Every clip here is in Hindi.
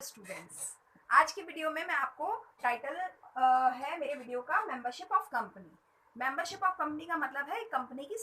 स्टूडेंट्स, आज की वीडियो में मैं आपको टाइटल है मेरे वीडियो का membership of company. Membership of company का मतलब है कंपनी की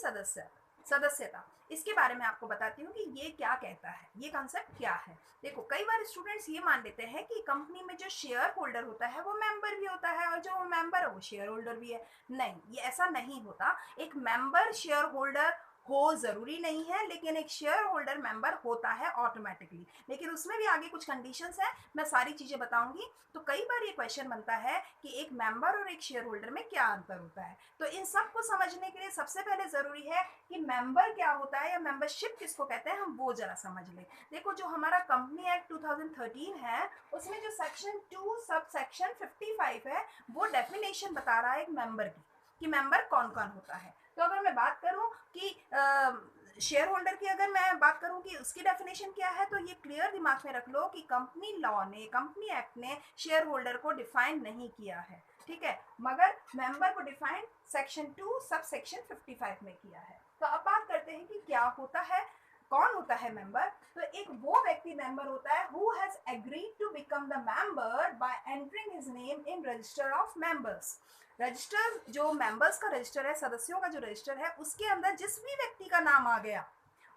सदस्यता। इसके बारे में आपको बताती हूँ कि ये क्या कहता है, ये कॉन्सेप्ट क्या है। देखो, कई बार स्टूडेंट्स ये मान लेते हैं कि कंपनी में जो शेयर होल्डर होता है वो मेंबर भी होता है और जो मेंबर है वो शेयर होल्डर भी है। नहीं, ये ऐसा नहीं होता। एक मेंबर शेयर होल्डर हो जरूरी नहीं है, लेकिन एक शेयर होल्डर मेंबर होता है ऑटोमेटिकली। लेकिन उसमें भी आगे कुछ कंडीशंस हैं, मैं सारी चीजें बताऊंगी। तो कई बार ये क्वेश्चन बनता है कि एक मेंबर और एक शेयर होल्डर में क्या अंतर होता है। तो इन सब को समझने के लिए सबसे पहले जरूरी है कि मेंबर क्या होता है या मेंबरशिप किसको कहते हैं, हम वो जरा समझ लें। देखो, जो हमारा कंपनी एक्ट 2013 है, उसमें जो सेक्शन 2 सब सेक्शन 55 है, वो डेफिनेशन बता रहा है एक मेंबर की, कि मेंबर कौन कौन होता है। तो अगर मैं बात करूं कि शेयर होल्डर की, अगर मैं बात करूं कि उसकी डेफिनेशन क्या है, तो ये क्लियर दिमाग में रख लो कि कंपनी लॉ ने, कंपनी एक्ट ने शेयर होल्डर को डिफाइन नहीं किया है, ठीक है, मगर मेंबर को डिफाइन सेक्शन 2 सब सेक्शन 55 में किया है। तो अब बात करते हैं कि क्या होता है, कौन होता है मेंबर। तो एक वो व्यक्ति मेंबर होता है who has agreed to become the member by entering his name in register of members. Register, जो मेंबर्स का रजिस्टर है, सदस्यों का जो रजिस्टर है, उसके अंदर जिस भी व्यक्ति का नाम आ गया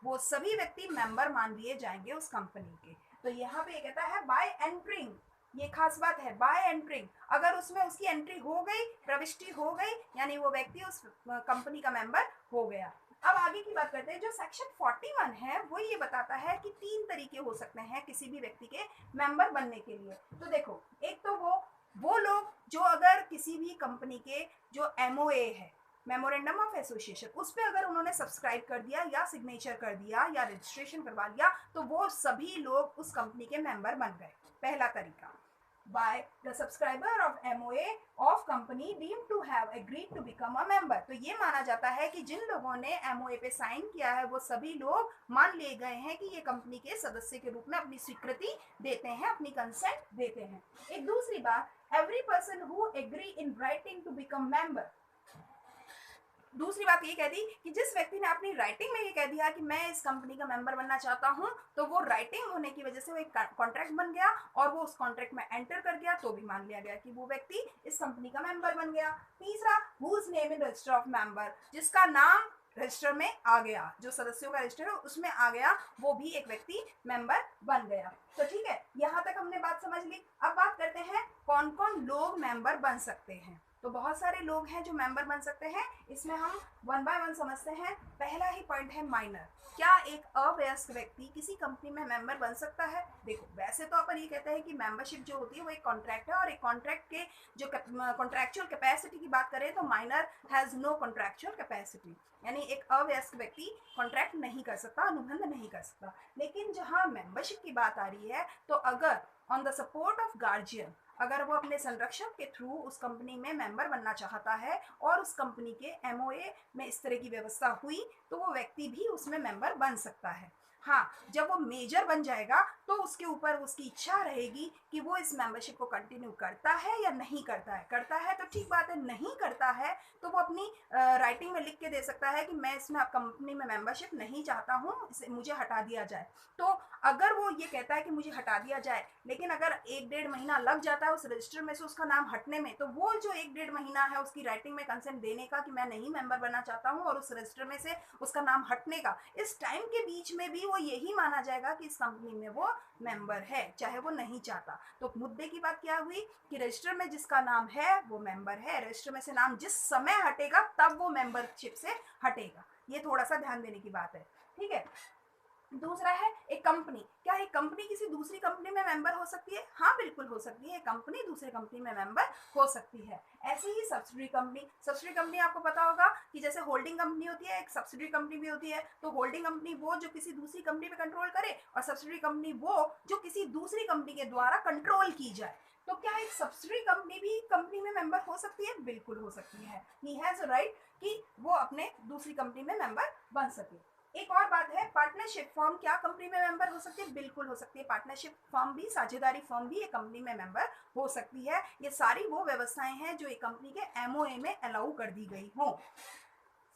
वो सभी व्यक्ति मेंबर मान लिए जाएंगे उस कंपनी के। तो यहाँ पे ये कहता है बाय एंट्रिंग, ये खास बात है, बाय एंट्रिंग। अगर उसमें उसकी एंट्री हो गई, प्रविष्टि हो गई, यानी वो व्यक्ति उस कंपनी का मेंबर हो गया। अब आगे की बात करते हैं। जो सेक्शन 41 है वो ये बताता है कि 3 तरीके हो सकते हैं किसी भी व्यक्ति के मेंबर बनने के लिए। तो देखो, एक तो वो लोग जो अगर किसी भी कंपनी के जो एमओए है, मेमोरेंडम ऑफ एसोसिएशन, उस पर अगर उन्होंने सब्सक्राइब कर दिया या सिग्नेचर कर दिया या रजिस्ट्रेशन करवा लिया, तो वो सभी लोग उस कंपनी के मेंबर बन गए। पहला तरीका, by the subscriber of MOA of company deemed to have agreed to become a member। तो ये माना जाता है कि जिन लोगों ने MOA पे साइन किया है वो सभी लोग मान लिए गए हैं कि ये कंपनी के सदस्य के रूप में अपनी स्वीकृति देते हैं, अपनी कंसेंट देते हैं। एक दूसरी बात, every person who agree in writing to become member. दूसरी बात ये कह दी कि जिस व्यक्ति ने अपनी राइटिंग में ये कह दिया कि मैं इस कंपनी का मेंबर बनना चाहता हूं, तो वो राइटिंग होने की वजह से वो एक कॉन्ट्रैक्ट बन गया और वो उस कॉन्ट्रैक्ट में एंटर कर गया, तो भी मान लिया गया कि वो व्यक्ति इस कंपनी का मेंबर बन गया। तीसरा, whose name in register of member, जिसका नाम रजिस्टर में आ गया, जो सदस्यों का रजिस्टर है उसमें आ गया, वो भी एक व्यक्ति मेंबर बन गया। तो ठीक है, यहाँ तक हमने बात समझ ली। अब बात करते हैं कौन कौन लोग मेंबर बन सकते हैं। तो बहुत सारे लोग हैं जो मेंबर बन सकते हैं, इसमें हम वन बाय वन समझते हैं। पहला ही पॉइंट है माइनर। क्या एक अवयस्क व्यक्ति किसी कंपनी में मेंबर बन सकता है? देखो, वैसे तो अपन ये कहते हैं कि मेंबरशिप जो होती है वो एक कॉन्ट्रैक्ट है, और एक कॉन्ट्रैक्ट के जो कॉन्ट्रैक्चुअल कैपेसिटी की बात करें तो minor has no contractual capacity, यानी एक अवयस्क व्यक्ति कॉन्ट्रैक्ट नहीं कर सकता, अनुबंध नहीं कर सकता। लेकिन जहां मेंबरशिप की बात आ रही है, तो अगर on the support of guardian, अगर वो अपने संरक्षक के थ्रू उस कंपनी में मेंबर बनना चाहता है और उस कंपनी के एमओए में इस तरह की व्यवस्था हुई, तो वो व्यक्ति भी उसमें मेंबर बन सकता है। हाँ, जब वो मेजर बन जाएगा तो उसके ऊपर उसकी इच्छा रहेगी कि वो इस मेंबरशिप को कंटिन्यू करता है या नहीं करता है। करता है तो ठीक बात है, नहीं करता है तो वो अपनी राइटिंग में लिख के दे सकता है कि मैं इसमें कंपनी में मेंबरशिप नहीं चाहता हूँ, इसे मुझे हटा दिया जाए। तो अगर वो ये कहता है कि मुझे हटा दिया जाए, लेकिन अगर 1-1.5 महीना लग जाता है उस रजिस्टर में से उसका नाम हटने में, तो वो जो 1-1.5 महीना है उसकी राइटिंग में कंसेंट देने का कि मैं नहीं मेंबर बनना चाहता हूँ, और उस रजिस्टर में से उसका नाम हटने का, इस टाइम के बीच में भी वो यही माना जाएगा कि इस कंपनी में वो मेंबर है, चाहे वो नहीं चाहता। तो मुद्दे की बात क्या हुई कि रजिस्टर में जिसका नाम है वो मेंबर है, रजिस्टर में से नाम जिस समय हटेगा तब वो मेंबरशिप से हटेगा। ये थोड़ा सा ध्यान देने की बात है, ठीक है। दूसरा है एक कंपनी। क्या एक कंपनी किसी दूसरी कंपनी में मेंबर हो सकती है? हाँ, बिल्कुल हो सकती है। कंपनी दूसरी कंपनी में मेंबर हो सकती है। ऐसे ही सब्सिडरी कंपनी। सब्सिडरी कंपनी आपको पता होगा कि जैसे होल्डिंग कंपनी होती है, एक सब्सिडरी कंपनी भी होती है। तो होल्डिंग कंपनी वो जो किसी दूसरी कंपनी पे कंट्रोल करे, और सब्सिडरी कंपनी वो जो किसी दूसरी कंपनी के द्वारा कंट्रोल की जाए। तो क्या एक सब्सिडरी कंपनी भी कंपनी में मेंबर हो सकती है? बिल्कुल हो सकती है। ही हैज अ राइट कि वो अपने दूसरी कंपनी में मेंबर बन सके। एक और बात है, पार्टनरशिप फर्म क्या कंपनी में मेंबर हो सकती है? बिल्कुल हो सकती है। पार्टनरशिप फर्म भी, साझेदारी फर्म भी एक कंपनी में मेंबर हो सकती है। ये सारी वो व्यवस्थाएं हैं जो एक कंपनी के एमओए में अलाउ कर दी गई हो।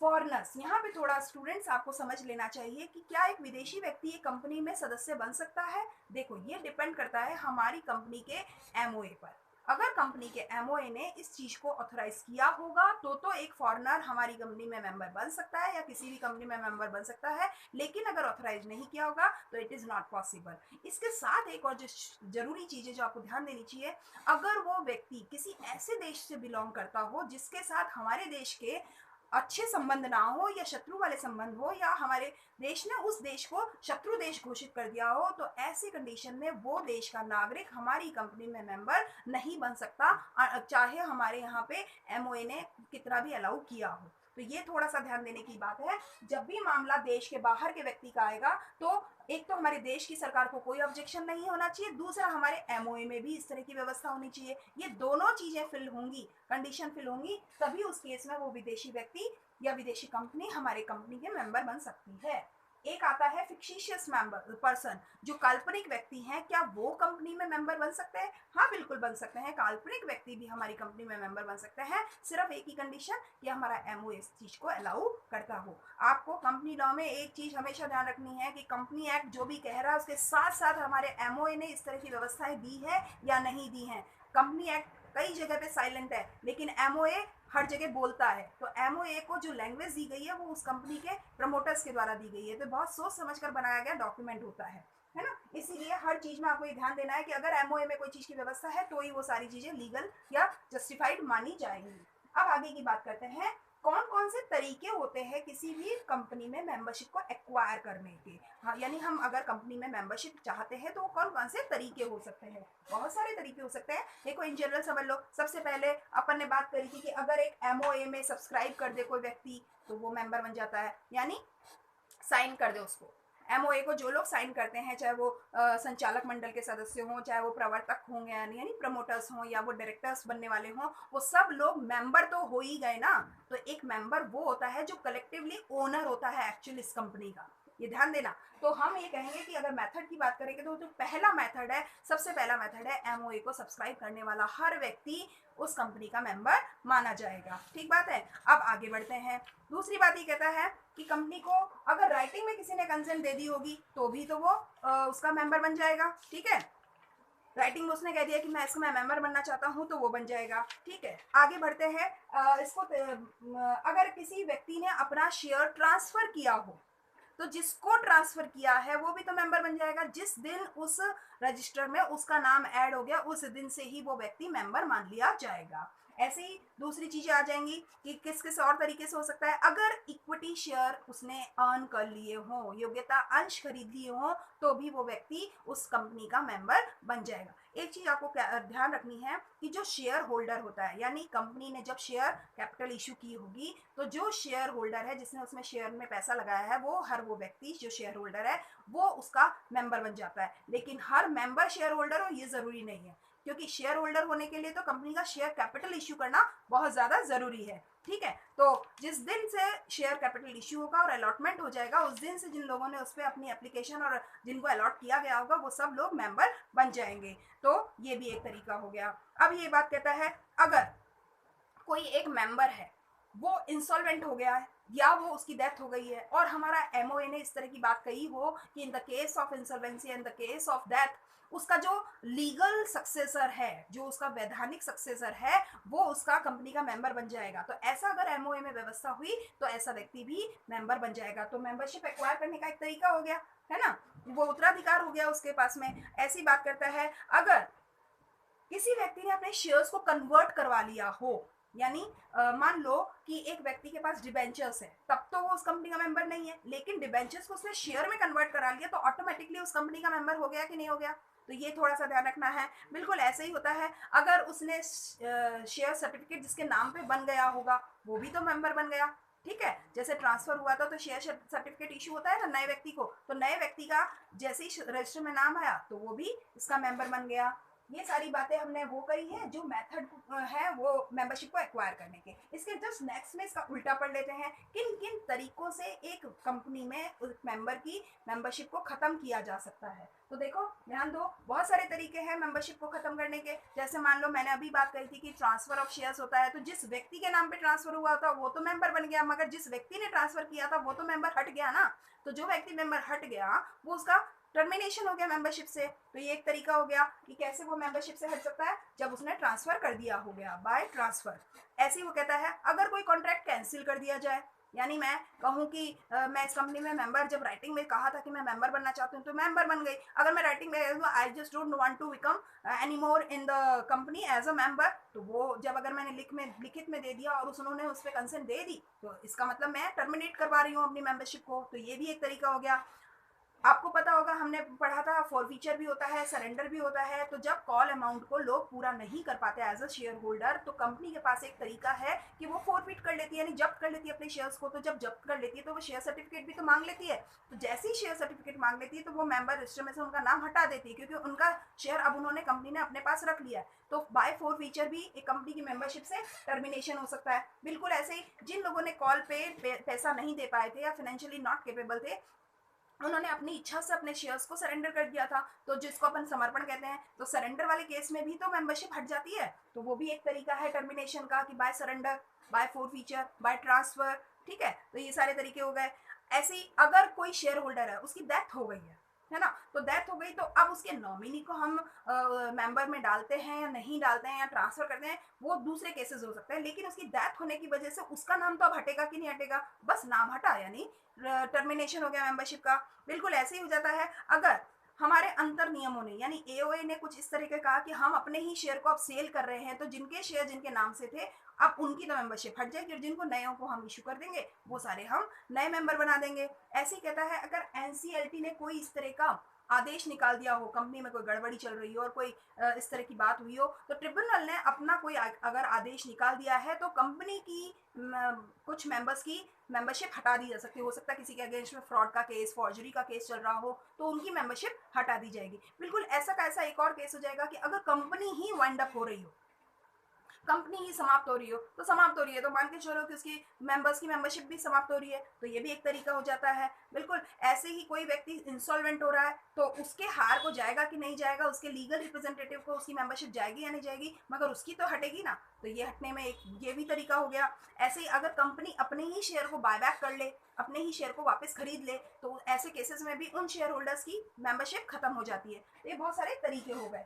फॉरेनर्स, यहाँ पे थोड़ा स्टूडेंट्स आपको समझ लेना चाहिए कि क्या एक विदेशी व्यक्ति एक कंपनी में सदस्य बन सकता है। देखो, ये डिपेंड करता है हमारी कंपनी के एमओए पर। अगर कंपनी के एमओए ने इस चीज को ऑथराइज किया होगा तो एक फॉरेनर हमारी कंपनी में मेंबर बन सकता है या किसी भी कंपनी में मेंबर बन सकता है, लेकिन अगर ऑथराइज नहीं किया होगा तो इट इज नॉट पॉसिबल। इसके साथ एक और जो जरूरी चीज है जो आपको ध्यान देनी चाहिए, अगर वो व्यक्ति किसी ऐसे देश से बिलोंग करता हो जिसके साथ हमारे देश के अच्छे संबंध ना हो या शत्रु वाले संबंध हो, या हमारे देश ने उस देश को शत्रु देश घोषित कर दिया हो, तो ऐसी कंडीशन में वो देश का नागरिक हमारी कंपनी में मेंबर नहीं बन सकता, चाहे हमारे यहाँ पे एमओए ने कितना भी अलाउ किया हो। तो ये थोड़ा सा ध्यान देने की बात है। जब भी मामला देश के बाहर के व्यक्ति का आएगा तो एक तो हमारे देश की सरकार को कोई ऑब्जेक्शन नहीं होना चाहिए, दूसरा हमारे एमओए में भी इस तरह की व्यवस्था होनी चाहिए। ये दोनों चीजें फिल होंगी, कंडीशन फिल होंगी, तभी उस केस में वो विदेशी व्यक्ति या विदेशी कंपनी हमारे कंपनी के मेंबर बन सकती है। एक आता है फिक्शिशियस मेंबर पर्सन, जो काल्पनिक व्यक्ति हैं, क्या वो कंपनी में मेंबर बन सकते हैं? हाँ, बिल्कुल बन सकते हैं। काल्पनिक व्यक्ति भी हमारी कंपनी में मेंबर बन सकते हैं, सिर्फ एक ही कंडीशन कि हमारा एमओ इस चीज को अलाउ करता हो। आपको कंपनी लॉ में एक चीज हमेशा ध्यान रखनी है कि कंपनी एक्ट जो भी कह रहा है उसके साथ साथ हमारे एमओए ने इस तरह की व्यवस्थाएं दी है या नहीं दी है। कंपनी एक्ट कई जगह पे साइलेंट है, लेकिन एमओए हर जगह बोलता है। तो एमओए को जो लैंग्वेज दी गई है वो उस कंपनी के प्रमोटर्स के द्वारा दी गई है, तो बहुत सोच समझ कर बनाया गया डॉक्यूमेंट होता है ना। इसीलिए हर चीज में आपको ये ध्यान देना है कि अगर एमओए में कोई चीज की व्यवस्था है तो ही वो सारी चीजें लीगल या जस्टिफाइड मानी जाएंगी। अब आगे की बात करते हैं, कौन कौन से तरीके होते हैं किसी भी कंपनी में मेंबरशिप को एक्वायर करने के। हाँ, यानी हम अगर कंपनी में मेंबरशिप चाहते हैं तो कौन कौन से तरीके हो सकते हैं? बहुत सारे तरीके हो सकते हैं। देखो, इन जनरल समझ लो। सबसे पहले अपन ने बात करी थी कि अगर एक एमओए में सब्सक्राइब कर दे कोई व्यक्ति तो वो मेंबर बन जाता है, यानी साइन कर दे उसको। एमओए को जो लोग साइन करते हैं, चाहे वो संचालक मंडल के सदस्य हों, चाहे वो प्रवर्तक होंगे यानी प्रमोटर्स हों, या वो डायरेक्टर्स बनने वाले हों, वो सब लोग मेंबर तो हो ही गए ना। तो एक मेंबर वो होता है जो कलेक्टिवली ओनर होता है एक्चुअली इस कंपनी का, ये ध्यान देना। तो हम ये कहेंगे कि अगर मेथड की बात करेंगे तो जो पहला मेथड है, सबसे पहला मेथड है, एमओए को सब्सक्राइब करने वाला हर व्यक्ति उस कंपनी का मेंबर माना जाएगा। ठीक बात है। अब आगे बढ़ते हैं। दूसरी बात ये कहता है कि कंपनी को अगर राइटिंग में किसी ने कंसेंट दे दी होगी तो भी तो वो उसका मेंबर बन जाएगा। ठीक है, राइटिंग में उसने कह दिया कि मैं इसका मेंबर बनना चाहता हूं तो वो बन जाएगा। ठीक है, आगे बढ़ते हैं। अगर किसी व्यक्ति ने अपना शेयर ट्रांसफर किया हो तो जिसको ट्रांसफर किया है वो भी तो मेंबर बन जाएगा। जिस दिन उस रजिस्टर में उसका नाम ऐड हो गया उस दिन से ही वो व्यक्ति मेंबर मान लिया जाएगा। ऐसे ही दूसरी चीजें आ जाएंगी कि किस किस और तरीके से हो सकता है। अगर इक्विटी शेयर उसने अर्न कर लिए हो, योग्यता अंश खरीद लिए हो, तो भी वो व्यक्ति उस कंपनी का मेंबर बन जाएगा। एक चीज आपको ध्यान रखनी है कि जो शेयर होल्डर होता है, यानी कंपनी ने जब शेयर कैपिटल इशू की होगी तो जो शेयर होल्डर है जिसने उसमें शेयर में पैसा लगाया है, वो व्यक्ति जो शेयर होल्डर है वो उसका मेंबर बन जाता है। लेकिन हर मेंबर शेयर होल्डर हो ये जरूरी नहीं है, क्योंकि शेयर होल्डर होने के लिए तो कंपनी का शेयर कैपिटल इश्यू करना बहुत ज्यादा जरूरी है। ठीक है, तो जिस दिन से शेयर कैपिटल इश्यू होगा और अलॉटमेंट हो जाएगा, उस दिन से जिन लोगों ने उस पर अपनी एप्लीकेशन और जिनको अलॉट किया गया होगा वो सब लोग मेंबर बन जाएंगे। तो ये भी एक तरीका हो गया। अब ये बात कहता है, अगर कोई एक मेंबर है वो इंसॉल्वेंट हो गया है या वो उसकी डेथ हो गई है और हमारा एमओए ने इस तरह की बात कही हो कि in the case of insolvency and the case of death उसका जो लीगल सक्सेसर है, जो उसका वैधानिक सक्सेसर है, वो उसका कंपनी का मेंबर बन जाएगा। तो ऐसा अगर एमओए में व्यवस्था हुई तो ऐसा व्यक्ति भी मेंबर बन जाएगा। तो मेंबरशिप एक्वायर करने का एक तरीका हो गया, है ना, वो उत्तराधिकार हो गया उसके पास में। ऐसी बात करता है, अगर किसी व्यक्ति ने अपने शेयर्स को कन्वर्ट करवा लिया हो, यानी मान लो कि एक व्यक्ति के पास डिबेंचर्स है, तब तो वो उस कंपनी का मेंबर नहीं है, लेकिन डिबेंचर्स को उसने शेयर में कन्वर्ट करा लिया तो ऑटोमेटिकली उस कंपनी का मेंबर हो गया कि नहीं हो गया। तो ये थोड़ा सा ध्यान रखना है। बिल्कुल ऐसे ही होता है, अगर उसने शेयर सर्टिफिकेट जिसके नाम पे बन गया होगा वो भी तो मेंबर बन गया। ठीक है, जैसे ट्रांसफर हुआ था तो शेयर सर्टिफिकेट इशू होता है ना नए व्यक्ति को, तो नए व्यक्ति का जैसे ही रजिस्टर में नाम आया तो वो भी इसका मेंबर बन गया। ये सारी बातें हमने वो करी है जो मेथड है वो मेंबरशिप को एक्वायर करने के। इसके जस्ट नेक्स्ट में इसका उल्टा पढ़ लेते हैं, किन किन तरीकों से एक कंपनी में उस मेंबर की मेंबरशिप को ख़त्म किया जा सकता है। तो देखो ध्यान दो, बहुत सारे तरीके हैं मेंबरशिप को ख़त्म करने के। जैसे मान लो मैंने अभी बात कही थी कि ट्रांसफ़र ऑफ शेयर्स होता है, तो जिस व्यक्ति के नाम पे ट्रांसफ़र हुआ था वो तो मेंबर बन गया, मगर जिस व्यक्ति ने ट्रांसफ़र किया था वो तो मेंबर हट गया ना। तो जो व्यक्ति मेंबर हट गया वो उसका टर्मिनेशन हो गया मेंबरशिप से। तो ये एक तरीका हो गया कि कैसे वो मेंबरशिप से हट सकता है, जब उसने ट्रांसफर कर दिया हो गया बाय ट्रांसफर। ऐसे ही वो कहता है अगर कोई कॉन्ट्रैक्ट कैंसिल कर दिया जाए, यानी मैं कहूँ कि मैं इस कंपनी में मेंबर, जब राइटिंग में कहा था कि मैं मेंबर बनना चाहती हूँ तो मेंबर बन गई। अगर मैं राइटिंग में I just don't want to become any more in the company as a member, तो वो जब अगर मैंने लिखित में दे दिया और उन्होंने उस पर कंसेंट दे दी, तो इसका मतलब मैं टर्मिनेट करवा रही हूँ अपनी मेंबरशिप को। तो ये भी एक तरीका हो गया। आपको पता होगा हमने पढ़ा था फॉरफीचर भी होता है, सरेंडर भी होता है। तो जब कॉल अमाउंट को लोग पूरा नहीं कर पाते एज अ शेयर होल्डर, तो कंपनी के पास एक तरीका है कि वो फॉरफीट कर लेती है, यानी जब्त कर लेती है अपने शेयर्स को। तो जब जब्त कर लेती है तो वो शेयर सर्टिफिकेट भी तो मांग लेती है। तो जैसे ही शेयर सर्टिफिकेट मांग लेती है तो वो मेंबर रजिस्टर में से उनका नाम हटा देती है, क्योंकि उनका शेयर अब उन्होंने कंपनी ने अपने पास रख लिया है। तो बाय फॉरफीचर भी एक कंपनी की मेंबरशिप से टर्मिनेशन हो सकता है। बिल्कुल ऐसे ही जिन लोगों ने कॉल पे पैसा नहीं दे पाए थे या फाइनेंशियली नॉट केपेबल थे, उन्होंने अपनी इच्छा से अपने शेयर्स को सरेंडर कर दिया था, तो जिसको अपन समर्पण कहते हैं, तो सरेंडर वाले केस में भी तो मेंबरशिप हट जाती है। तो वो भी एक तरीका है टर्मिनेशन का कि by surrender, by forfeiture, by transfer. ठीक है, तो ये सारे तरीके हो गए। ऐसे ही अगर कोई शेयर होल्डर है उसकी डेथ हो गई है ना, तो डेथ हो गई तो अब उसके नॉमिनी को हम मेंबर में डालते हैं या नहीं डालते हैं या ट्रांसफर करते हैं, वो दूसरे केसेस हो सकते हैं। लेकिन उसकी डेथ होने की वजह से उसका नाम तो अब हटेगा कि नहीं हटेगा, बस नाम हटा, यानी टर्मिनेशन हो गया मेंबरशिप का। बिल्कुल ऐसे ही हो जाता है अगर हमारे अंतर नियमों ने, यानी एओए ने कुछ इस तरीके कहा कि हम अपने ही शेयर को अब सेल कर रहे हैं, तो जिनके शेयर जिनके नाम से थे अब उनकी तो मेंबरशिप हट जाएगी और जिनको नयों को हम इशू कर देंगे वो सारे हम नए मेंबर बना देंगे। ऐसे ही कहता है अगर एनसीएलटी ने कोई इस तरह का आदेश निकाल दिया हो, कंपनी में कोई गड़बड़ी चल रही हो और कोई इस तरह की बात हुई हो, तो ट्रिब्यूनल ने अपना कोई अगर आदेश निकाल दिया है तो कंपनी की कुछ मेंबर्स की मेंबरशिप हटा दी जा सकती है। हो सकता है किसी के अगेंस्ट में फ्रॉड का केस, फॉर्जरी का केस चल रहा हो, तो उनकी मेंबरशिप हटा दी जाएगी। बिल्कुल ऐसा का ऐसा एक और केस हो जाएगा कि अगर कंपनी ही वाइंड अप हो रही हो, कंपनी ही समाप्त हो रही हो, तो समाप्त हो रही है तो मान के चलो कि उसकी मेंबर्स की मेंबरशिप भी समाप्त हो रही है, तो ये भी एक तरीका हो जाता है। बिल्कुल ऐसे ही कोई व्यक्ति इंसॉल्वेंट हो रहा है तो उसके हार को जाएगा कि नहीं जाएगा, उसके लीगल रिप्रेजेंटेटिव को उसकी मेंबरशिप जाएगी या नहीं जाएगी, मगर उसकी तो हटेगी ना। तो ये हटने में एक ये भी तरीका हो गया। ऐसे ही अगर कंपनी अपने ही शेयर को बायबैक कर ले, अपने ही शेयर को वापस खरीद ले, तो ऐसे केसेस में भी उन शेयर होल्डर्स की मेंबरशिप खत्म हो जाती है। तो ये बहुत सारे तरीके हो गए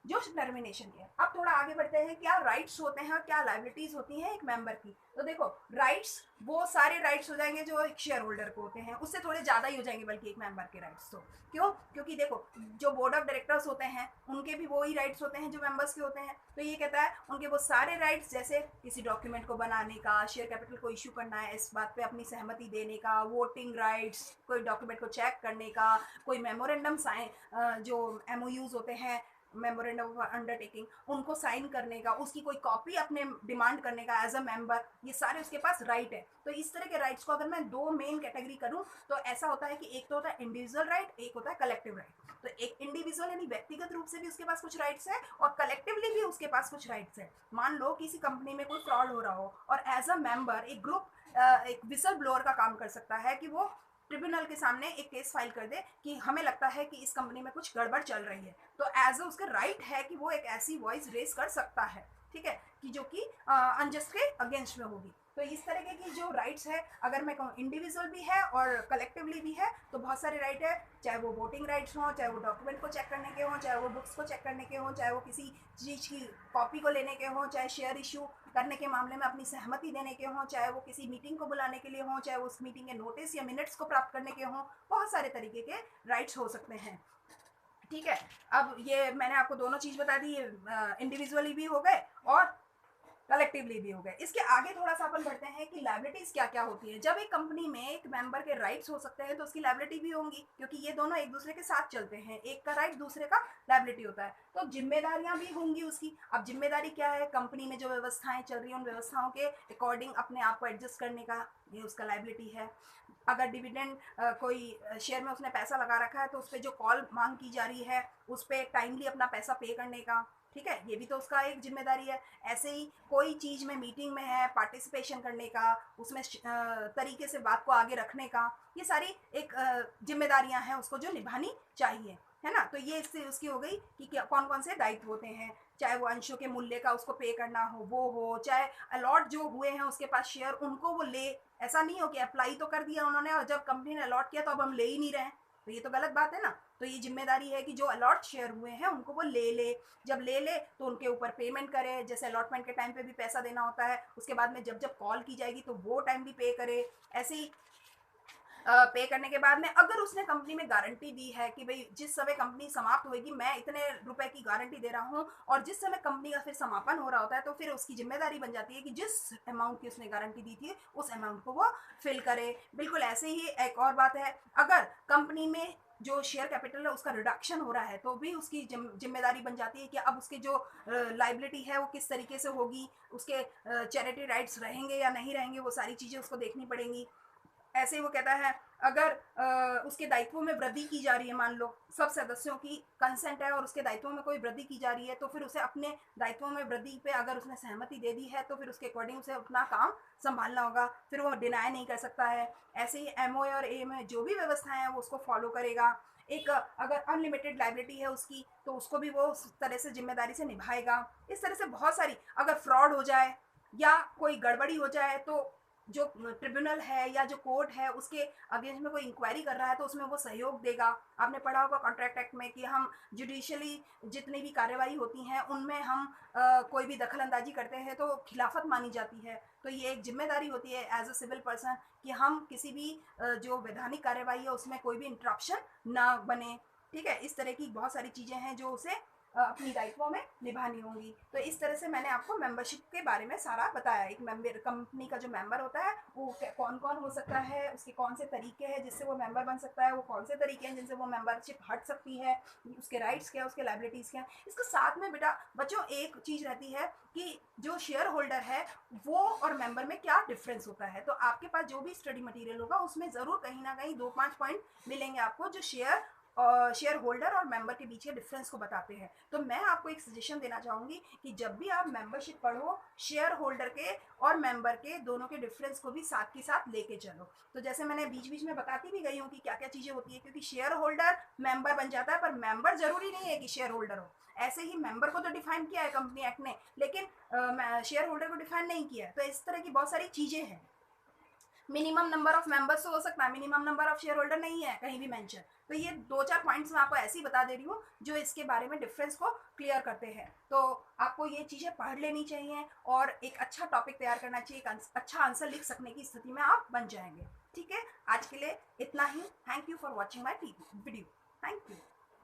जो टर्मिनेशन के। अब थोड़ा आगे बढ़ते हैं, क्या राइट्स होते हैं और क्या लाइबिलिटीज होती हैं एक मेंबर की। तो देखो राइट्स, वो सारे राइट्स हो जाएंगे जो एक शेयर होल्डर को होते हैं, उससे थोड़े ज़्यादा ही हो जाएंगे बल्कि एक मेंबर के राइट्स। तो क्यों? क्योंकि देखो जो बोर्ड ऑफ डायरेक्टर्स होते हैं उनके भी वो ही राइट्स होते हैं जो मेंबर्स के होते हैं। तो ये कहता है उनके वो सारे राइट्स, जैसे किसी डॉक्यूमेंट को बनाने का, शेयर कैपिटल को इशू करना है, इस बात पे अपनी सहमति देने का, वोटिंग राइट्स, कोई डॉक्यूमेंट को चेक करने का, कोई मेमोरेंडम साइन, जो एमओयूज होते हैं, मेमोरेंडम ऑफ अंडरटेकिंग, उनको साइन करने का, उसकी कोई कॉपी अपने डिमांड करने का एज अ मेंबर, ये सारे उसके पास राइट है। तो इस तरह के राइट्स को अगर मैं दो मेन कैटेगरी करूं तो ऐसा होता है कि एक तो होता है इंडिविजुअल राइट, एक होता है कलेक्टिव राइट। तो एक इंडिविजुअल यानी व्यक्तिगत रूप से भी उसके पास कुछ राइट्स है और कलेक्टिवली भी उसके पास कुछ राइट्स है। मान लो किसी कंपनी में कोई फ्रॉड हो रहा हो और एज अ मेंबर एक ग्रुप एक विसल ब्लोअर का काम कर सकता है कि वो ट्रिब्यूनल के सामने एक केस फाइल कर दे कि हमें लगता है कि इस कंपनी में कुछ गड़बड़ चल रही है। तो एज अ उसका राइट है कि वो एक ऐसी वॉइस रेस कर सकता है, ठीक है, कि जो कि अनजस्ट के अगेंस्ट में होगी। तो इस तरीके की जो राइट्स है, अगर मैं कहूँ इंडिविजुअल भी है और कलेक्टिवली भी है, तो बहुत सारे राइट है, चाहे वो वोटिंग राइट्स हों, चाहे वो डॉक्यूमेंट को चेक करने के हों, चाहे वो बुक्स को चेक करने के हों, चाहे वो किसी चीज़ की कॉपी को लेने के हों, चाहे शेयर इशू करने के मामले में अपनी सहमति देने के हों, चाहे वो किसी मीटिंग को बुलाने के लिए हों, चाहे वो उस मीटिंग के नोटिस या मिनट्स को प्राप्त करने के हों, बहुत सारे तरीके के राइट्स हो सकते हैं। ठीक है, अब ये मैंने आपको दोनों चीज़ बता दी, इंडिविजुअली भी हो गए और कलेक्टिवली भी हो गए। इसके आगे थोड़ा सा अपन बढ़ते हैं कि लाइबिलिटीज क्या क्या होती है। जब एक कंपनी में एक मेंबर के राइट्स हो सकते हैं तो उसकी लाइबिलिटी भी होंगी, क्योंकि ये दोनों एक दूसरे के साथ चलते हैं, एक का राइट दूसरे का लाइबिलिटी होता है। तो जिम्मेदारियां भी होंगी उसकी। अब जिम्मेदारी क्या है? कंपनी में जो व्यवस्थाएं चल रही हैं उन व्यवस्थाओं के अकॉर्डिंग अपने आप को एडजस्ट करने का, ये उसका लाइबिलिटी है। अगर डिविडेंड कोई शेयर में उसने पैसा लगा रखा है तो उस पर जो कॉल मांग की जा रही है उस पर टाइमली अपना पैसा पे करने का, ठीक है, ये भी तो उसका एक जिम्मेदारी है। ऐसे ही कोई चीज़ में मीटिंग में है पार्टिसिपेशन करने का, उसमें तरीके से बात को आगे रखने का, ये सारी एक जिम्मेदारियां हैं उसको जो निभानी चाहिए, है ना। तो ये इससे उसकी हो गई कि कौन कौन से दायित्व होते हैं, चाहे वो अंशों के मूल्य का उसको पे करना वो हो, चाहे अलॉट जो हुए हैं उसके पास शेयर उनको वो ले। ऐसा नहीं हो कि अप्लाई तो कर दिया उन्होंने और जब कंपनी ने अलॉट किया तो अब हम ले ही नहीं रहे हैं, तो ये तो गलत बात है ना। तो ये जिम्मेदारी है कि जो अलॉट शेयर हुए हैं उनको वो ले ले, जब ले ले तो उनके ऊपर पेमेंट करे, जैसे अलॉटमेंट के टाइम पे भी पैसा देना होता है, उसके बाद में जब जब कॉल की जाएगी तो वो टाइम भी पे करे। ऐसे ही पे करने के बाद में अगर उसने कंपनी में गारंटी दी है कि भाई जिस समय कंपनी समाप्त होगी मैं इतने रुपए की गारंटी दे रहा हूँ, और जिस समय कंपनी का फिर समापन हो रहा होता है तो फिर उसकी जिम्मेदारी बन जाती है कि जिस अमाउंट की उसने गारंटी दी थी उस अमाउंट को वो फिल करे। बिल्कुल ऐसे ही एक और बात है, अगर कंपनी में जो शेयर कैपिटल है उसका रिडक्शन हो रहा है तो भी उसकी जिम्मेदारी बन जाती है कि अब उसकी जो लाइबिलिटी है वो किस तरीके से होगी, उसके चैरिटी राइट्स रहेंगे या नहीं रहेंगे, वो सारी चीज़ें उसको देखनी पड़ेंगी। ऐसे ही वो कहता है अगर उसके दायित्वों में वृद्धि की जा रही है, मान लो सब सदस्यों की कंसेंट है और उसके दायित्वों में कोई वृद्धि की जा रही है तो फिर उसे अपने दायित्वों में वृद्धि पे अगर उसने सहमति दे दी है तो फिर उसके अकॉर्डिंग उसे अपना काम संभालना होगा, फिर वो डिनाई नहीं कर सकता है। ऐसे ही एमओए और ए में जो भी व्यवस्थाएं हैं वो उसको फॉलो करेगा। एक अगर अनलिमिटेड लाइबिलिटी है उसकी तो उसको भी वो उस तरह से जिम्मेदारी से निभाएगा। इस तरह से बहुत सारी, अगर फ्रॉड हो जाए या कोई गड़बड़ी हो जाए तो जो ट्रिब्यूनल है या जो कोर्ट है उसके अगेंस्ट में कोई इंक्वायरी कर रहा है तो उसमें वो सहयोग देगा। आपने पढ़ा होगा कॉन्ट्रैक्ट एक्ट में कि हम जुडिशियली जितनी भी कार्यवाही होती हैं उनमें हम कोई भी दखल अंदाजी करते हैं तो खिलाफत मानी जाती है। तो ये एक जिम्मेदारी होती है एज अ सिविल पर्सन कि हम किसी भी जो वैधानिक कार्यवाही है उसमें कोई भी इंटरप्शन ना बने, ठीक है। इस तरह की बहुत सारी चीज़ें हैं जो उसे अपनी दायित्वों में निभानी होंगी। तो इस तरह से मैंने आपको मेंबरशिप के बारे में सारा बताया। एक मेंबर, कंपनी का जो मेंबर होता है वो कौन कौन हो सकता है, उसके कौन से तरीके हैं जिससे वो मेंबर बन सकता है, वो कौन से तरीके हैं जिनसे वो मेंबरशिप हट सकती है, उसके राइट्स क्या, उसके लाइबिलिटीज़ क्या। इसके साथ में बेटा बच्चों एक चीज़ रहती है कि जो शेयर होल्डर है वो और मेंबर में क्या डिफरेंस होता है। तो आपके पास जो भी स्टडी मटेरियल होगा उसमें ज़रूर कहीं ना कहीं 2-5 पॉइंट मिलेंगे आपको जो शेयर होल्डर और मेंबर के बीच के डिफरेंस को बताते हैं। तो मैं आपको एक सजेशन देना चाहूँगी कि जब भी आप मेंबरशिप पढ़ो शेयर होल्डर के और मेंबर के दोनों के डिफरेंस को भी साथ के साथ लेके चलो। तो जैसे मैंने बीच बीच में बताती भी गई हूँ कि क्या क्या चीज़ें होती है, क्योंकि शेयर होल्डर मेंबर बन जाता है पर मेंबर जरूरी नहीं है कि शेयर होल्डर हो। ऐसे ही मेंबर को तो डिफाइन किया है कंपनी एक्ट ने, लेकिन शेयर होल्डर को डिफाइन नहीं किया है। तो इस तरह की बहुत सारी चीज़ें हैं। मिनिमम नंबर ऑफ मेंबर्स तो हो सकता है, minimum number of share holder नहीं है कहीं भी मेंशन। तो ये 2-4 पॉइंट्स मैं आपको ऐसे ही बता दे रही हूँ जो इसके बारे में डिफरेंस को क्लियर करते हैं। तो आपको ये चीज़ें पढ़ लेनी चाहिए और एक अच्छा टॉपिक तैयार करना चाहिए, एक अच्छा आंसर लिख सकने की स्थिति में आप बन जाएंगे। ठीक है, आज के लिए इतना ही। Thank you for watching my video. Thank you.